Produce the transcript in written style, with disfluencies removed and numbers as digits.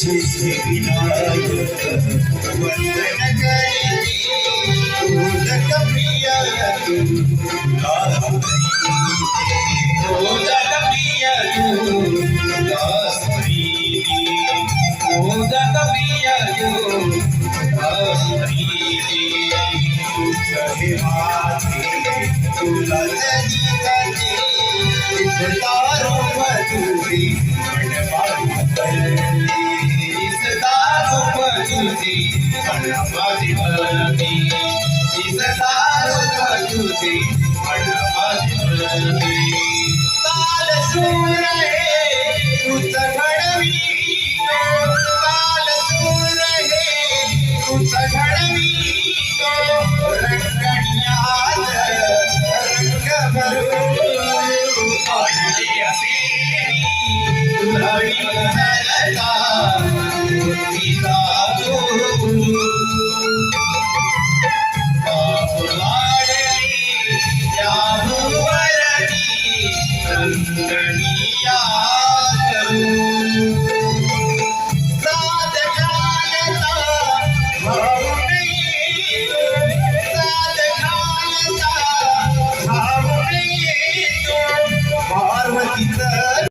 सिद्धिविनायक वंदन करिते मोदक प्रिय तू दास मोदक प्रिय तू दास प्रीति मोदक प्रिय तू दास प्रीति कहे माते तुला तजी तजी तारो तुझी मनवारी तुझी मनवारी भरती तुझी मनवारी भरती काल सूर हे तुझ घडवी काल सूर हे तुझ घडवी